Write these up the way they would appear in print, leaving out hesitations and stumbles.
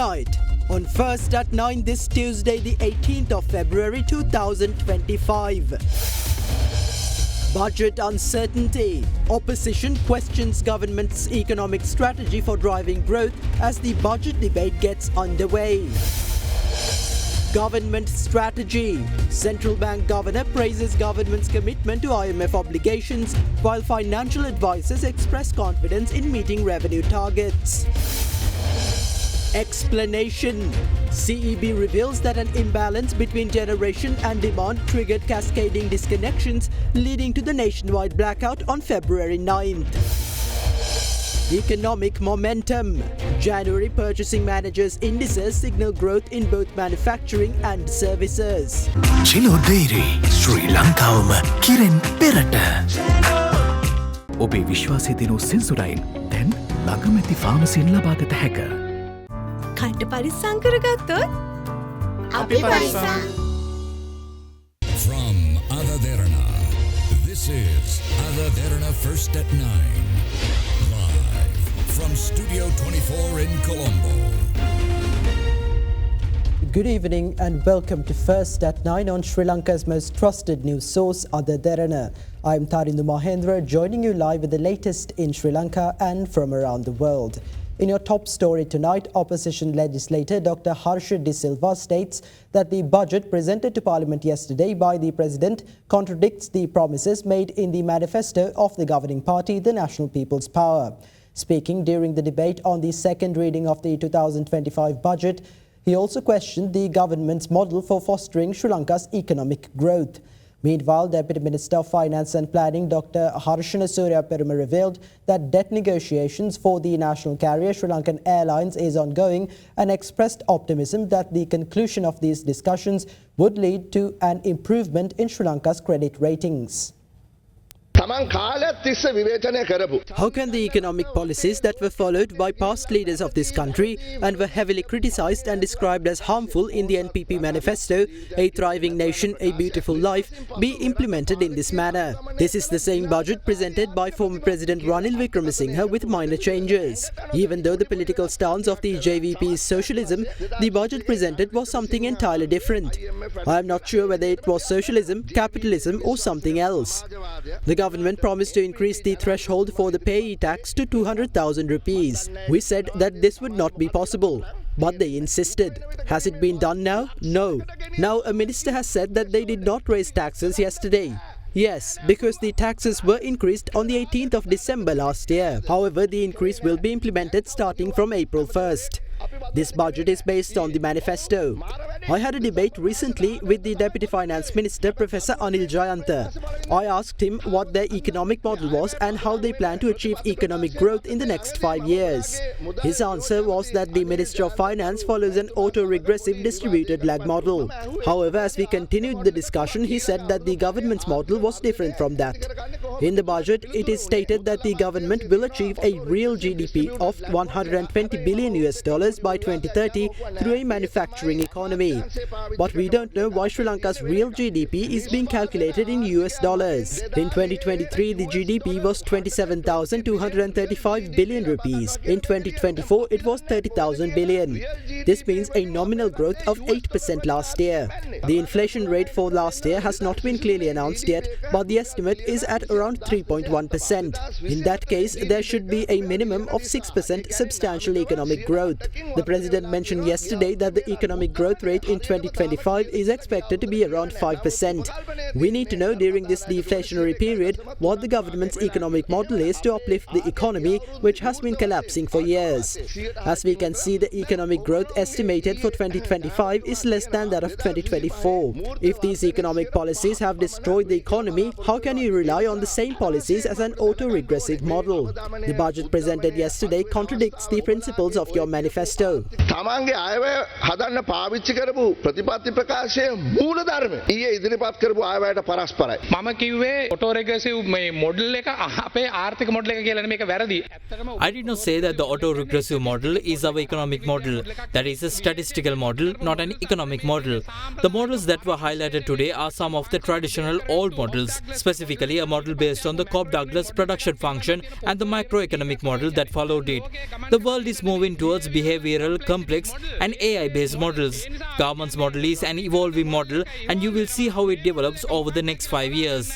tonight on First at 9 this Tuesday, the 18th of February 2025. Budget uncertainty. Opposition questions government's economic strategy for driving growth as the budget debate gets underway. Government strategy. Central Bank Governor praises government's commitment to IMF obligations while financial advisors express confidence in meeting revenue targets. Explanation. CEB reveals that an imbalance between generation and demand triggered cascading disconnections, leading to the nationwide blackout on February 9th. Economic momentum. January purchasing managers' indices signal growth in both manufacturing and services. Chilo Dairy, Sri Lanka Kiren Perata. Obe Vishwasi Dinu Sensorain, then Langamati Pharmacy in Labagata Hacker. කට්ට පරිස්සම් කරගත්තොත් අපි පරිස්සම්. From Derana, this is Derana First at 9. Live from Studio 24 in Colombo. Good evening and welcome to First at 9 on Sri Lanka's most trusted news source, Derana. I'm Tarindu Mahendra, joining you live with the latest in Sri Lanka and from around the world. In your top story tonight, opposition legislator Dr. Harsha De Silva states that the budget presented to Parliament yesterday by the President contradicts the promises made in the manifesto of the governing party, the National People's Power. Speaking during the debate on the second reading of the 2025 budget, he also questioned the government's model for fostering Sri Lanka's economic growth. Meanwhile, Deputy Minister of Finance and Planning Dr. Harshana Surya Peruma revealed that debt negotiations for the national carrier Sri Lankan Airlines is ongoing and expressed optimism that the conclusion of these discussions would lead to an improvement in Sri Lanka's credit ratings. How can the economic policies that were followed by past leaders of this country and were heavily criticised and described as harmful in the NPP manifesto, A Thriving Nation, A Beautiful Life, be implemented in this manner? This is the same budget presented by former President Ranil Wickremesinghe with minor changes. Even though the political stance of the JVP is socialism, the budget presented was something entirely different. I am not sure whether it was socialism, capitalism or something else. The government promised to increase the threshold for the payee tax to 200,000 rupees. We said that this would not be possible, but they insisted. Has it been done now? No. Now a minister has said that they did not raise taxes yesterday. Yes, because the taxes were increased on the 18th of December last year. However, the increase will be implemented starting from April 1st. This budget is based on the manifesto. I had a debate recently with the Deputy Finance Minister, Professor Anil Jayanta. I asked him what their economic model was and how they plan to achieve economic growth in the next 5 years. His answer was that the Ministry of Finance follows an auto-regressive distributed lag model. However, as we continued the discussion, he said that the government's model was different from that. In the budget, it is stated that the government will achieve a real GDP of $120 billion by 2030 through a manufacturing economy. But we don't know why Sri Lanka's real GDP is being calculated in US dollars. In 2023, the GDP was 27,235 billion rupees. In 2024, it was 30,000 billion. This means a nominal growth of 8% last year. The inflation rate for last year has not been clearly announced yet, but the estimate is at around 3.1%. In that case, there should be a minimum of 6% substantial economic growth. The President mentioned yesterday that the economic growth rate in 2025 is expected to be around 5%. We need to know during this deflationary period what the government's economic model is to uplift the economy, which has been collapsing for years. As we can see, the economic growth estimated for 2025 is less than that of 2024. If these economic policies have destroyed the economy, how can you rely on the same policies as an auto-regressive model? The budget presented yesterday contradicts the principles of your manifesto. තමන්ගේ අයවැය හදන්න පාවිච්චි කරපු ප්‍රතිපත්ති ප්‍රකාශයේ මූලධර්ම ඊයේ ඉදිරිපත් කරපු අයවැයට පරස්පරයි. මම කිව්වේ ඔටෝ රෙග්‍රෙසිව් මේ මොඩල් එක අපේ ආර්ථික මොඩල් එක කියලා මේක වැරදි. I did not say that the auto-regressive model is our economic model. That is a statistical model, not an economic model. The models that were highlighted today are some of the traditional old models, specifically a model based on the Cobb-Douglas production function and the microeconomic model that followed it. The world is moving towards behavioral, complex and AI-based models. Government's model is an evolving model and you will see how it develops over the next 5 years.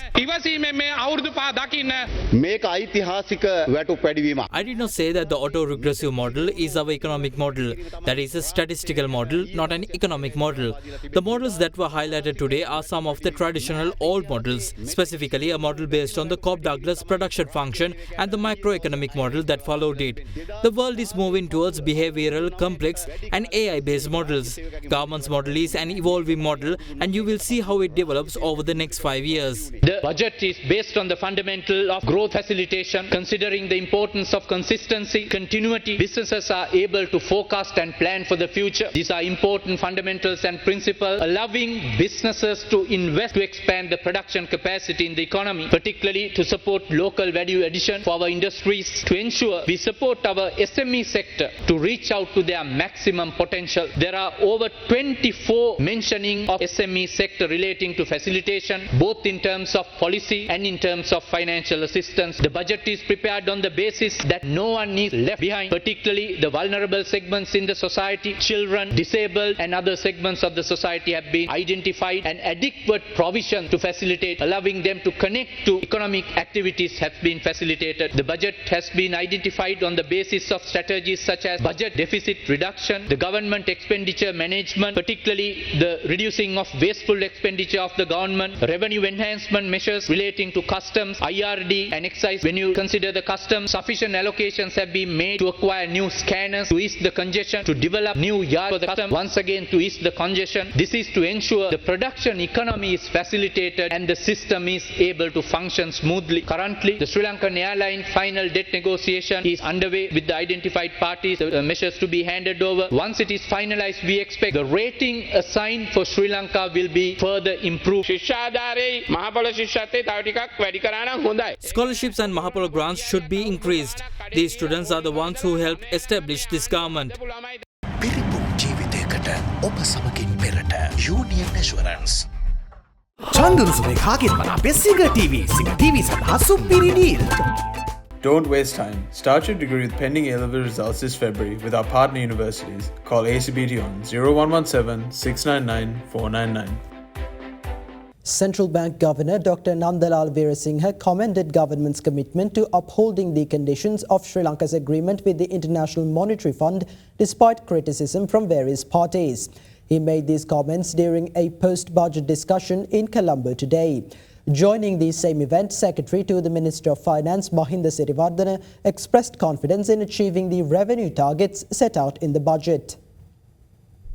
I did not say that the auto-regressive model is our economic model. That is a statistical model, not an economic model. The models that were highlighted today are some of the traditional old models, specifically a model based on the Cobb-Douglas production function and the microeconomic model that followed it. The world is moving towards behavioral, complex and AI-based models. Government's model is an evolving model and you will see how it develops over the next 5 years. The budget is based on the fundamental of growth facilitation, considering the importance of consistency, continuity. Businesses are able to forecast and plan for the future. These are important fundamentals and principles, allowing businesses to invest to expand the production capacity in the economy, particularly to support local value addition for our industries, to ensure we support our SME sector to reach out to their maximum potential. There are over 24 mentioning of SME sector relating to facilitation, both in terms of policy and in terms of financial assistance. The budget is prepared on the basis that no one is left behind, particularly the vulnerable segments in the society, children, disabled and other segments of the society have been identified, and adequate provision to facilitate, allowing them to connect to economic activities have been facilitated. The budget has been identified on the basis of strategies such as budget deficit reduction, the government expenditure management, particularly the reducing of wasteful expenditure of the government, revenue enhancement measures relating to customs, IRD and excise. When you consider the customs, sufficient allocations have been made to acquire new scanners to ease the congestion, to develop new yards for the customs, once again to ease the congestion. This is to ensure the production economy is facilitated and the system is able to function smoothly. Currently, the Sri Lankan airline final debt negotiation is underway with the identified parties, the measures to be handed over. Once it is finalized, we expect the rating assigned for Sri Lanka will be further improved. Scholarships and Mahapolo grants should be increased. These students are the ones who helped establish this government. පිරිපුන් ජීවිතයකට ඔබ සමගින් පෙරට Union Assurance. චන්දුරුසුමේ කාගෙන් මන අපේ සිග TV සඳහා සුපිරි deal. Don't waste time. Start your degree with pending A-level results this February with our partner universities. Call ACBT on 0117 699 499. Central Bank Governor Dr. Nandalal Veerasinghe commended government's commitment to upholding the conditions of Sri Lanka's agreement with the International Monetary Fund despite criticism from various parties. He made these comments during a post-budget discussion in Colombo today. Joining the same event, Secretary to the Minister of Finance Mahinda Siriwardana expressed confidence in achieving the revenue targets set out in the budget.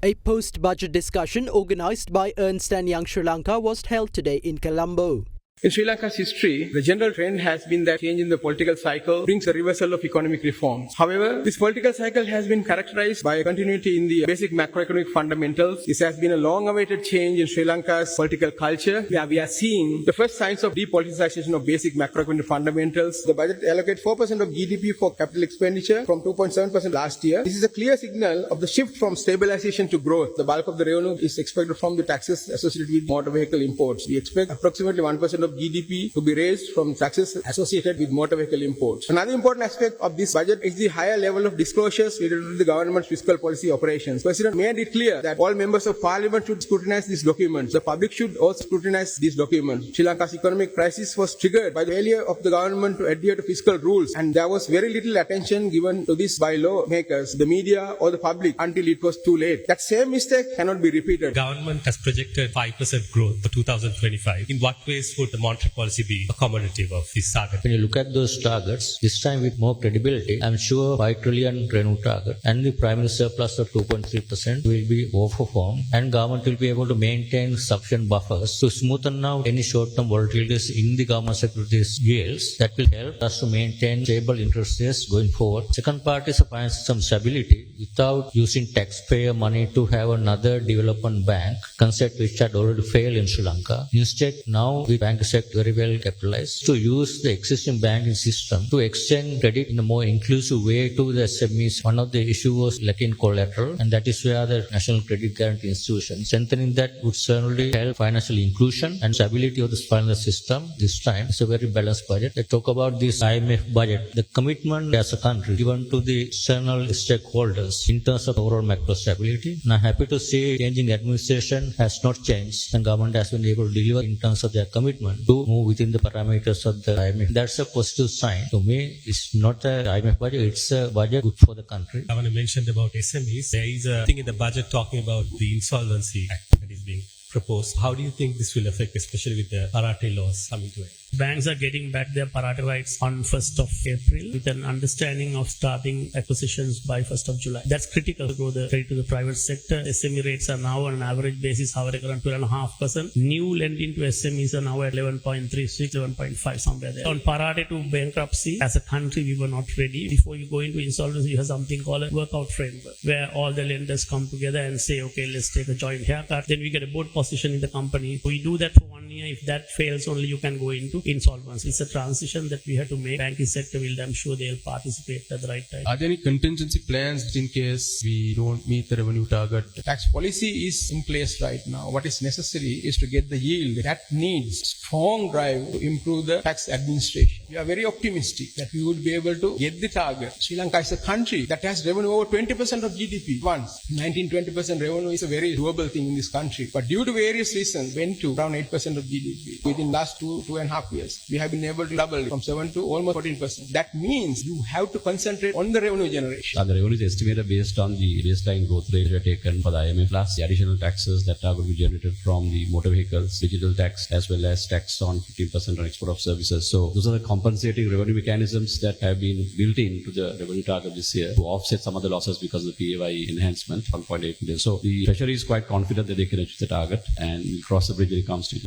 A post-budget discussion organised by Ernst & Young Sri Lanka was held today in Colombo. In Sri Lanka's history, the general trend has been that change in the political cycle brings a reversal of economic reforms. However, this political cycle has been characterized by continuity in the basic macroeconomic fundamentals. This has been a long-awaited change in Sri Lanka's political culture, where we are seeing the first signs of depoliticization of basic macroeconomic fundamentals. The budget allocates 4% of GDP for capital expenditure from 2.7% last year. This is a clear signal of the shift from stabilization to growth. The bulk of the revenue is expected from the taxes associated with motor vehicle imports. We expect approximately 1% of GDP to be raised from taxes associated with motor vehicle imports. Another important aspect of this budget is the higher level of disclosures related to the government's fiscal policy operations. President made it clear that all members of parliament should scrutinize these documents. The public should also scrutinize these documents. Sri Lanka's economic crisis was triggered by the failure of the government to adhere to fiscal rules, and there was very little attention given to this by lawmakers, the media or the public until it was too late. That same mistake cannot be repeated. Government has projected 5% growth for 2025. In what ways would the monetary policy be accommodative of this target? When you look at those targets, this time with more credibility, I'm sure 5 trillion revenue target and the primary surplus of 2.3% will be overperformed, and government will be able to maintain sufficient buffers to smoothen out any short-term volatilities in the government securities yields. That will help us to maintain stable interest rates going forward. Second part is a financial system stability without using taxpayer money to have another development bank, concept which had already failed in Sri Lanka. Instead, now the bank is sector very well capitalized to use the existing banking system to extend credit in a more inclusive way to the SMEs. One of the issues was lacking collateral, and that is where the National Credit Guarantee Institution, strengthening that would certainly help financial inclusion and stability of the financial system. This time, it's a very balanced budget. They talk about this IMF budget, the commitment as a country given to the external stakeholders in terms of overall macro stability. And I'm happy to see changing administration has not changed, and government has been able to deliver in terms of their commitment to move within the parameters of the IMF. That's a positive sign. To me, it's not an IMF budget, it's a budget good for the country. Governor mentioned about SMEs. There is a thing in the budget talking about the Insolvency Act that is being proposed. How do you think this will affect, especially with the Parate laws coming to it? Banks are getting back their Parate rights on 1st of April with an understanding of starting acquisitions by 1st of July. That's critical to grow the credit to the private sector. SME rates are now on an average basis hovering around 12.5%. New lending to SMEs are now at 11.36, 11.5, somewhere there. On Parate to bankruptcy, as a country, we were not ready. Before you go into insolvency, you have something called a workout framework, where all the lenders come together and say, okay, let's take a joint haircut. Then we get a board position in the company. We do that for 1 year. If that fails, only you can go into insolvency. It's a transition that we have to make. Banking sector will, I'm sure they'll participate at the right time. Are there any contingency plans in case we don't meet the revenue target? The tax policy is in place right now. What is necessary is to get the yield. That needs strong drive to improve the tax administration. We are very optimistic that we would be able to get the target. Sri Lanka is a country that has revenue over 20% of GDP. Once 19-20% revenue is a very doable thing in this country. But due to various reasons, went to around 8% of GDP. Within last 2.5 years, we have been able to double it from 7 to almost 14%. That means you have to concentrate on the revenue generation. The revenue is estimated based on the baseline growth rate taken for the IMF, plus the additional taxes that are going to be generated from the motor vehicles, digital tax, as well as tax on 15% on export of services. So those are the compensating revenue mechanisms that have been built into the revenue target this year to offset some of the losses because of the PAY enhancement, 1.8 million. So the Treasury is quite confident that they can achieve the target and will cross the bridge when it comes to it.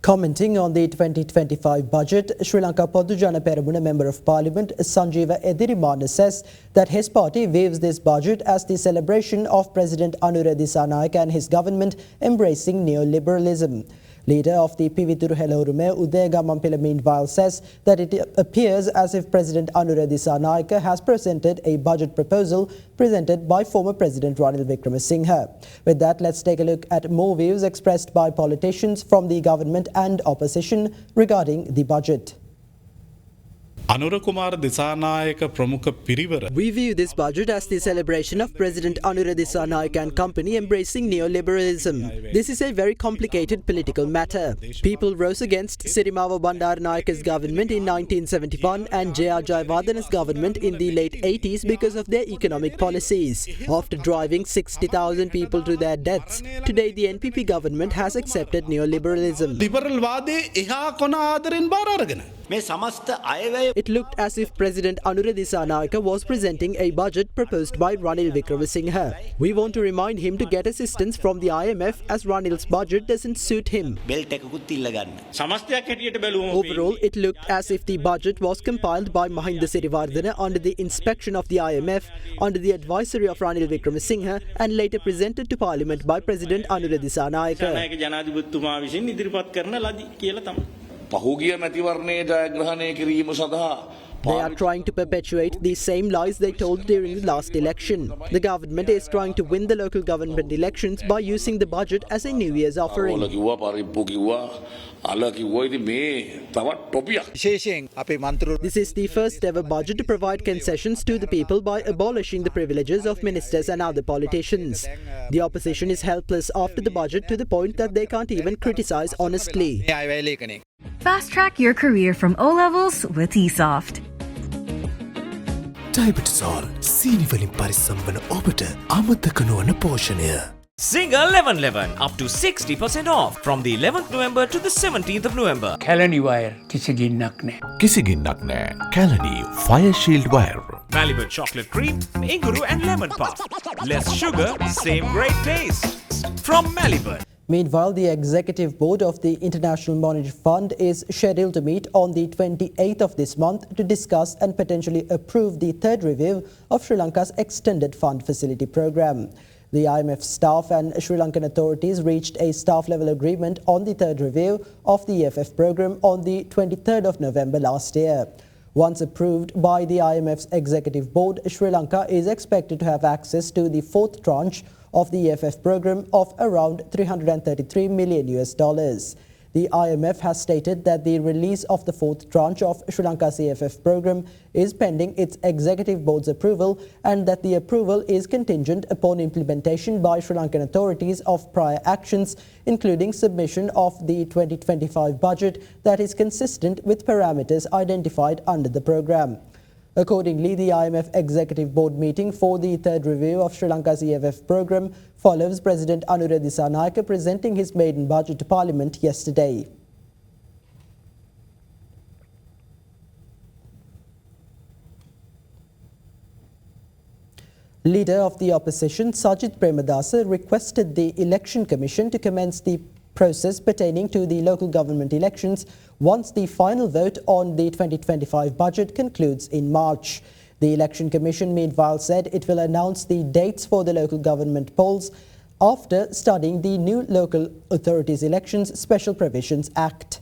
Commenting on the 2025 budget, Sri Lanka Podujana Peramuna Member of Parliament Sanjeeva Edirimana says that his party views this budget as the celebration of President Anura Dissanayake and his government embracing neoliberalism. Leader of the Pivituru Helorume, Udega Mampila, meanwhile says that it appears as if President Anura Dissanayake has presented a budget proposal presented by former President Ranil Wickremesinghe. With that, let's take a look at more views expressed by politicians from the government and opposition regarding the budget. We view this budget as the celebration of President Anura Dissanayake and company embracing neoliberalism. This is a very complicated political matter. People rose against Sirimava Bandaranayaka's government in 1971 and J.R. Jayawardana's government in the late 80s because of their economic policies. After driving 60,000 people to their deaths, today the NPP government has accepted neoliberalism. It looked as if President Anura Dissanayake was presenting a budget proposed by Ranil Wickremesinghe. We want to remind him to get assistance from the IMF as Ranil's budget doesn't suit him. Overall, it looked as if the budget was compiled by Mahinda Siriwardena under the inspection of the IMF, under the advisory of Ranil Wickremesinghe, and later presented to Parliament by President Anura Dissanayake. They are trying to perpetuate the same lies they told during the last election. The government is trying to win the local government elections by using the budget as a New Year's offering. This is the first ever budget to provide concessions to the people by abolishing the privileges of ministers and other politicians. The opposition is helpless after the budget to the point that they can't even criticize honestly. Fast track your career from O-levels with eSoft. Diabetol සීනි වලින් පරිස්සම් වන ඔබට අමතක නොවන පෝෂණය. Single 1111 up to 60% off from the 11th November to the 17th of November. Kalani wire කිසිගින්නක් නැහැ. කිසිගින්නක් නැහැ. Kalani Fire Shield Wire. Malibu chocolate cream, inguru and lemon puff. Less sugar, same great taste. From Malibu. Meanwhile, the Executive Board of the International Monetary Fund is scheduled to meet on the 28th of this month to discuss and potentially approve the third review of Sri Lanka's Extended Fund Facility Programme. The IMF staff and Sri Lankan authorities reached a staff-level agreement on the third review of the EFF program on the 23rd of November last year. Once approved by the IMF's executive board, Sri Lanka is expected to have access to the fourth tranche of the EFF program of around $333 million. The IMF has stated that the release of the fourth tranche of Sri Lanka's EFF program is pending its executive board's approval and that the approval is contingent upon implementation by Sri Lankan authorities of prior actions, including submission of the 2025 budget that is consistent with parameters identified under the program. Accordingly, the IMF Executive Board meeting for the third review of Sri Lanka's EFF program follows President Anura Dissanayake presenting his maiden budget to Parliament yesterday. Leader of the opposition, Sajith Premadasa, requested the Election Commission to commence the process pertaining to the local government elections once the final vote on the 2025 budget concludes in March. The Election Commission meanwhile said it will announce the dates for the local government polls after studying the new Local Authorities Elections Special Provisions Act.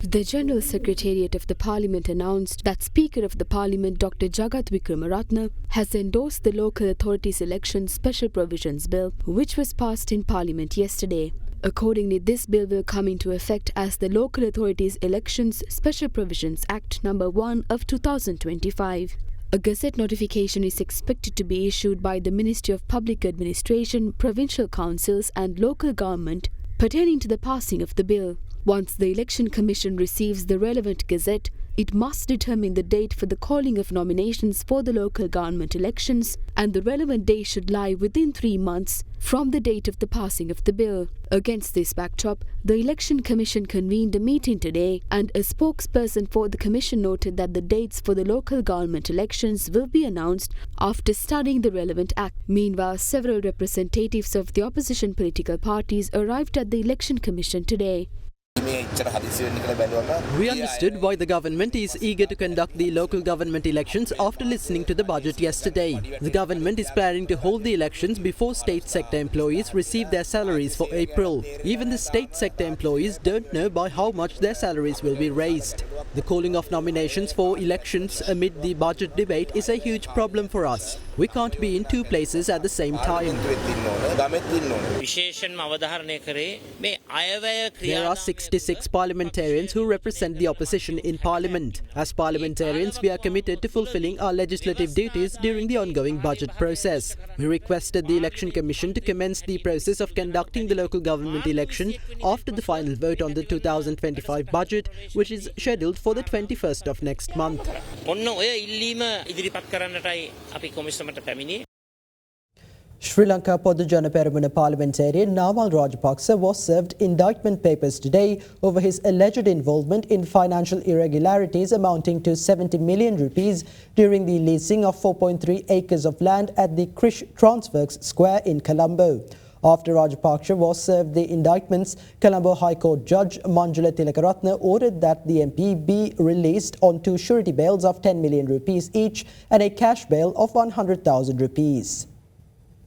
The General Secretariat of the Parliament announced that Speaker of the Parliament Dr. Jagat Wickramaratne has endorsed the Local Authorities Elections Special Provisions Bill, which was passed in Parliament yesterday. Accordingly, this bill will come into effect as the Local Authorities Elections Special Provisions Act No. 1 of 2025. A Gazette notification is expected to be issued by the Ministry of Public Administration, Provincial Councils and Local Government pertaining to the passing of the bill. Once the Election Commission receives the relevant gazette, it must determine the date for the calling of nominations for the local government elections, and the relevant date should lie within 3 months from the date of the passing of the bill. Against this backdrop, the Election Commission convened a meeting today, and a spokesperson for the Commission noted that the dates for the local government elections will be announced after studying the relevant act. Meanwhile, several representatives of the opposition political parties arrived at the Election Commission today. We understood why the government is eager to conduct the local government elections after listening to the budget yesterday. The government is planning to hold the elections before state sector employees receive their salaries for April. Even the state sector employees don't know by how much their salaries will be raised. The calling of nominations for elections amid the budget debate is a huge problem for us. We can't be in two places at the same time. There are 66 parliamentarians who represent the opposition in Parliament. As parliamentarians, we are committed to fulfilling our legislative duties during the ongoing budget process. We requested the Election Commission to commence the process of conducting the local government election after the final vote on the 2025 budget, which is scheduled for the 21st of next month. Sri Lanka Podujana Peramuna parliamentarian Namal Rajapaksa was served indictment papers today over his alleged involvement in financial irregularities amounting to 70 million rupees during the leasing of 4.3 acres of land at the Krish Transworks Square in Colombo. After Rajapaksa was served the indictments, Colombo High Court Judge Manjula Tilakaratne ordered that the MP be released on 2 surety bails of 10 million rupees each and a cash bail of 100,000 rupees.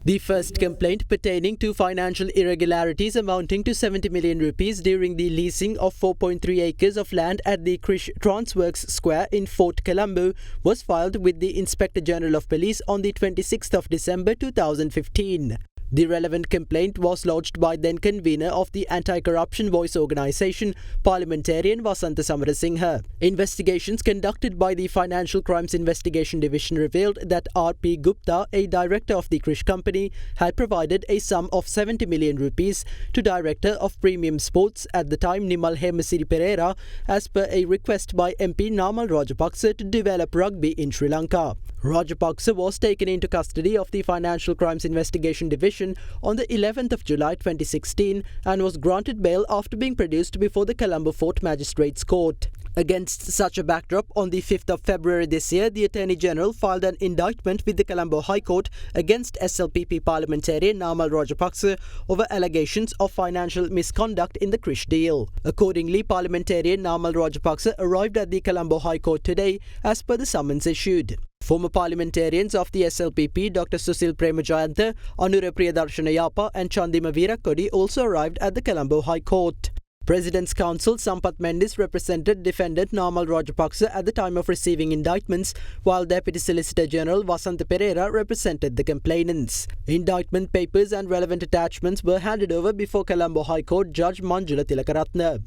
The first complaint pertaining to financial irregularities amounting to 70 million rupees during the leasing of 4.3 acres of land at the Krish Transworks Square in Fort Colombo was filed with the Inspector General of Police on the 26th of December 2015. The relevant complaint was lodged by then convener of the Anti-Corruption Voice Organisation, Parliamentarian Vasantha Samarasinghe. Investigations conducted by the Financial Crimes Investigation Division revealed that R.P. Gupta, a director of the Krish company, had provided a sum of 70 million rupees to Director of Premium Sports at the time Nimal Hemasiri Pereira as per a request by MP Namal Rajapaksa to develop rugby in Sri Lanka. Rajapaksa was taken into custody of the Financial Crimes Investigation Division on the 11th of July 2016 and was granted bail after being produced before the Colombo Fort Magistrates Court. Against such a backdrop, on the 5th of February this year, the Attorney General filed an indictment with the Colombo High Court against SLPP parliamentarian Namal Rajapaksa over allegations of financial misconduct in the Krish deal. Accordingly, parliamentarian Namal Rajapaksa arrived at the Colombo High Court today as per the summons issued. Former parliamentarians of the SLPP, Dr. Susil Premajayantha, Anura Priyadarshana Yapa and Chandima Veerakodi also arrived at the Colombo High Court. President's counsel Sampath Mendis represented defendant Namal Rajapaksa at the time of receiving indictments, while Deputy Solicitor General Vasantha Pereira represented the complainants. Indictment papers and relevant attachments were handed over before Colombo High Court Judge Manjula Tilakaratna.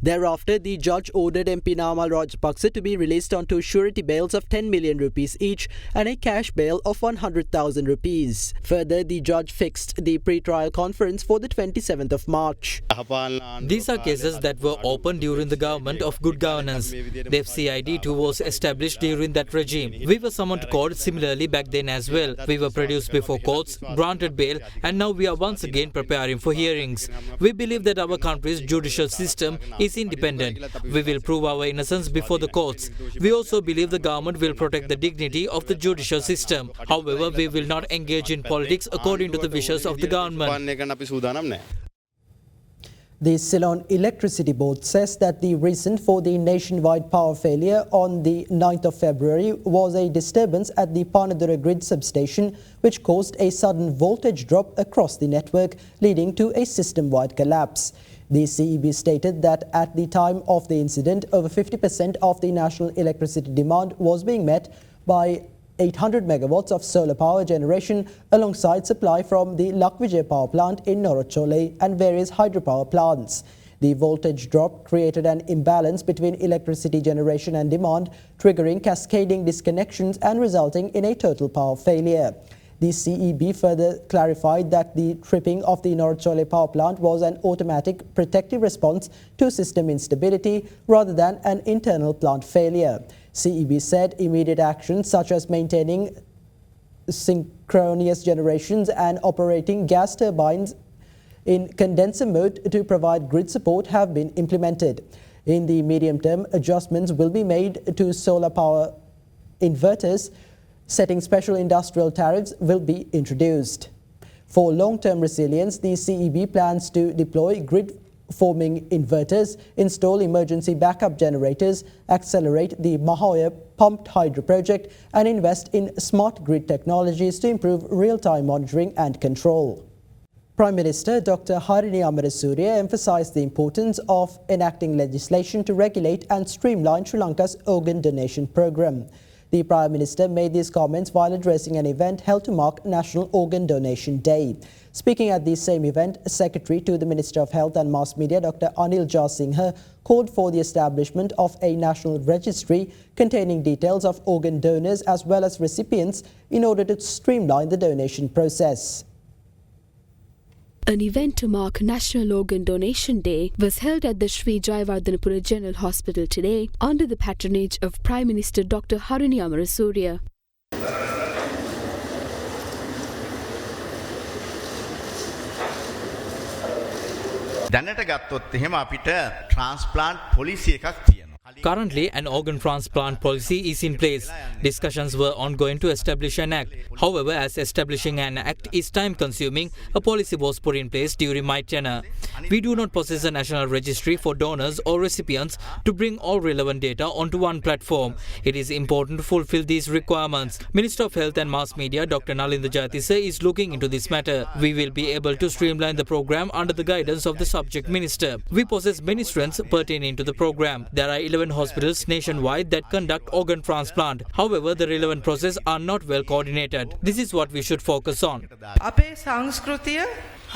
Thereafter, the judge ordered MP Namal Rajapaksa to be released on 2 surety bails of 10 million rupees each and a cash bail of 100,000 rupees. Further, the judge fixed the pre-trial conference for the 27th of March. These are cases that were opened during the government of good governance. The FCID too was established during that regime. We were summoned to court similarly back then as well. We were produced before courts, granted bail, and now we are once again preparing for hearings. We believe that our country's judicial system is independent. We will prove our innocence before the courts. We also believe the government will protect the dignity of the judicial system. However, we will not engage in politics according to the wishes of the government. The Ceylon Electricity Board says that the reason for the nationwide power failure on the 9th of February was a disturbance at the Panadura grid substation, which caused a sudden voltage drop across the network, leading to a system-wide collapse. The CEB stated that at the time of the incident, over 50% of the national electricity demand was being met by 800 megawatts of solar power generation alongside supply from the Lakvijay power plant in Norachole and various hydropower plants. The voltage drop created an imbalance between electricity generation and demand, triggering cascading disconnections and resulting in a total power failure. The CEB further clarified that the tripping of the Norachole power plant was an automatic protective response to system instability rather than an internal plant failure. CEB said immediate actions such as maintaining synchronous generations and operating gas turbines in condenser mode to provide grid support have been implemented. In the medium term, adjustments will be made to solar power inverters. Setting special industrial tariffs will be introduced. For long-term resilience, the CEB plans to deploy grid-forming inverters, install emergency backup generators, accelerate the Mahoya pumped hydro project, and invest in smart grid technologies to improve real-time monitoring and control. Prime Minister Dr. Harini Amarasuriya emphasised the importance of enacting legislation to regulate and streamline Sri Lanka's organ donation programme. The Prime Minister made these comments while addressing an event held to mark National Organ Donation Day. Speaking at the same event, Secretary to the Minister of Health and Mass Media, Dr. Anil Jasinghe, called for the establishment of a national registry containing details of organ donors as well as recipients in order to streamline the donation process. An event to mark National Organ Donation Day was held at the Sri Jayawardhanapura General Hospital today under the patronage of Prime Minister Dr. Harini Amarasuriya. දැනට ගත්තොත් එහෙම අපිට transplant police එකක් තියෙනවා. Currently, an organ transplant policy is in place. Discussions were ongoing to establish an act. However, as establishing an act is time-consuming, a policy was put in place during my tenure. We do not possess a national registry for donors or recipients to bring all relevant data onto one platform. It is important to fulfill these requirements. Minister of Health and Mass Media, Dr. Nalinda Jayatissa, is looking into this matter. We will be able to streamline the program under the guidance of the subject minister. We possess many strengths pertaining to the program. There are 11 hospitals nationwide that conduct organ transplant. However, the relevant process are not well coordinated. This is what we should focus on. අපේ සංස්කෘතිය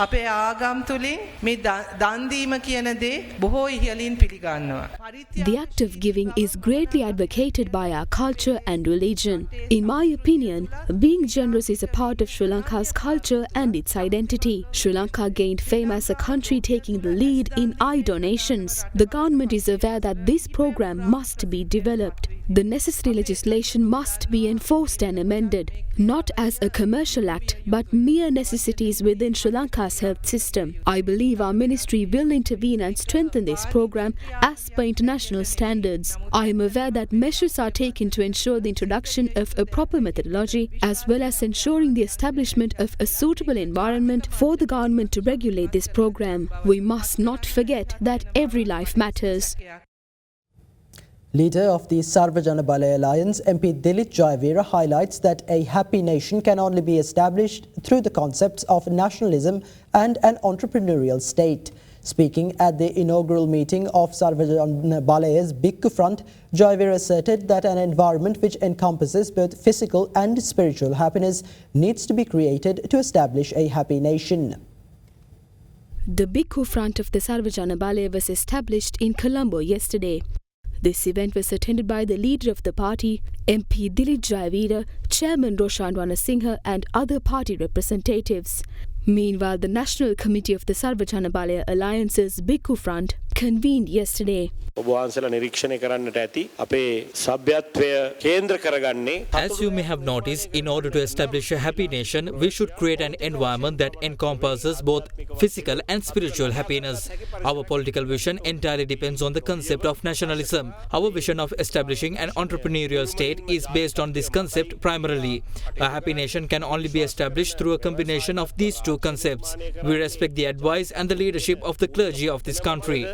අපේ ආගම් තුලින් මේ දන් දීම කියන දේ බොහෝ ඉහළින් පිළිගන්නවා. The act of giving is greatly advocated by our culture and religion. In my opinion, being generous is a part of Sri Lanka's culture and its identity. Sri Lanka gained fame as a country taking the lead in eye donations. The government is aware that this program must be developed. The necessary legislation must be enforced and amended, not as a commercial act, but mere necessities within Sri Lanka's health system. I believe our ministry will intervene and strengthen this program as per international standards. I am aware that measures are taken to ensure the introduction of a proper methodology, as well as ensuring the establishment of a suitable environment for the government to regulate this program. We must not forget that every life matters. Leader of the Sarvajana Balaya Alliance, MP Dilip Jayavira, highlights that a happy nation can only be established through the concepts of nationalism and an entrepreneurial state. Speaking at the inaugural meeting of Sarvajana Balaya's Bhikkhu Front, Jayavira asserted that an environment which encompasses both physical and spiritual happiness needs to be created to establish a happy nation. The Bhikkhu Front of the Sarvajana Balaya was established in Colombo yesterday. This event was attended by the leader of the party, MP Dilip Jayavira, Chairman Roshan Ranasinghe and other party representatives. Meanwhile, the National Committee of the Sarvajana Balaya Alliance's Bhikkhu Front convened yesterday. As you may have noticed, in order to establish a happy nation, we should create an environment that encompasses both physical and spiritual happiness. Our political vision entirely depends on the concept of nationalism. Our vision of establishing an entrepreneurial state is based on this concept primarily. A happy nation can only be established through a combination of these two concepts. We respect the advice and the leadership of the clergy of this country.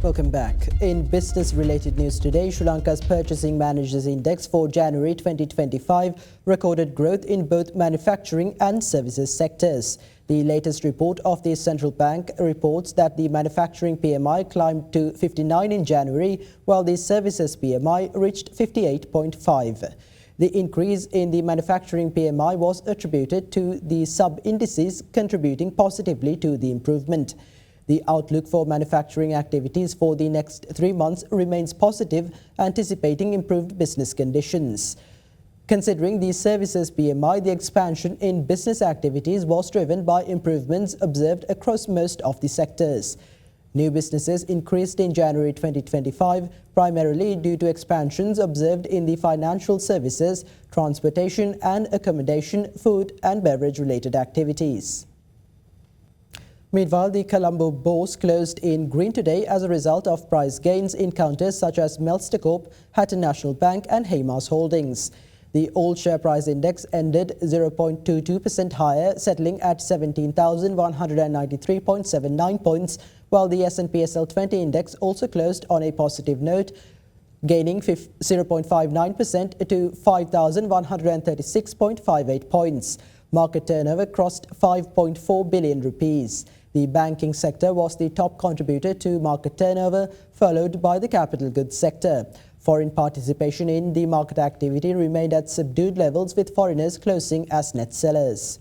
Welcome back. In business-related news today, Sri Lanka's Purchasing Managers Index for January 2025 recorded growth in both manufacturing and services sectors. The latest report of the central bank reports that the manufacturing PMI climbed to 59 in January, while the services PMI reached 58.5. The increase in the manufacturing PMI was attributed to the sub-indices contributing positively to the improvement. The outlook for manufacturing activities for the next 3 months remains positive, anticipating improved business conditions. Considering the services PMI, the expansion in business activities was driven by improvements observed across most of the sectors. New businesses increased in January 2025, primarily due to expansions observed in the financial services, transportation and accommodation, food and beverage-related activities. Meanwhile, the Colombo Bourse closed in green today as a result of price gains in counters such as Melster Corp, Hatton National Bank and Haymas Holdings. The all share price index ended 0.22% higher, settling at 17,193.79 points, while the S&P SL20 index also closed on a positive note, gaining 0.59% to 5,136.58 points. Market turnover crossed 5.4 billion rupees. The banking sector was the top contributor to market turnover, followed by the capital goods sector. Foreign participation in the market activity remained at subdued levels, with foreigners closing as net sellers.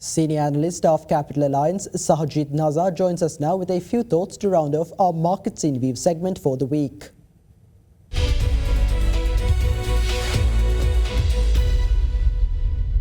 Senior analyst of Capital Alliance, Sahajit Nazar, joins us now with a few thoughts to round off our Markets in View segment for the week.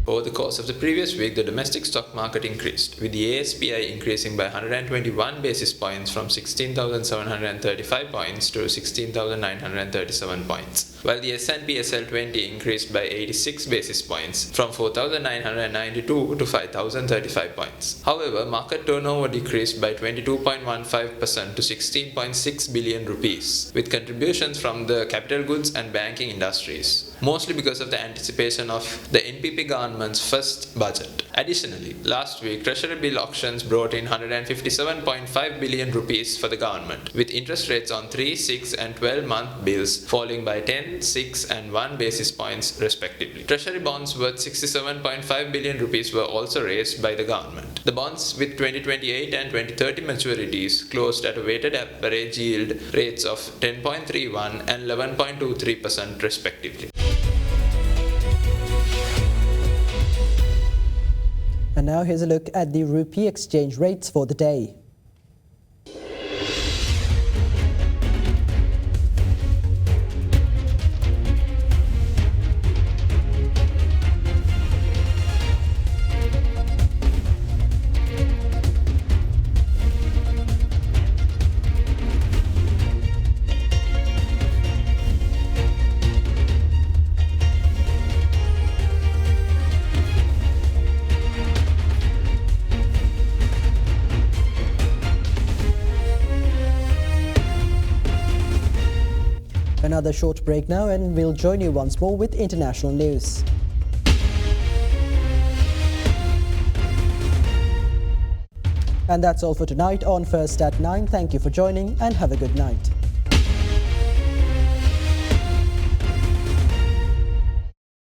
Over the course of the previous week, the domestic stock market increased, with the ASPI increasing by 121 basis points from 16,735 points to 16,937 points, while the S&P SL20 increased by 86 basis points from 4,992 to 5,035 points. However, market turnover decreased by 22.15% to 16.6 billion rupees, with contributions from the capital goods and banking industries, mostly because of the anticipation of the NPP government's first budget. Additionally, last week, Treasury bill auctions brought in 157.5 billion rupees for the government, with interest rates on 3, 6 and 12-month bills falling by 10, 6 and 1 basis points respectively. Treasury bonds worth 67.5 billion rupees were also raised by the government. The bonds with 2028 and 2030 maturities closed at a weighted average yield rates of 10.31 and 11.23% respectively. And now here's a look at the rupee exchange rates for the day. Another short break now, and we'll join you once more with international news. And that's all for tonight on First at 9. Thank you for joining and have a good night.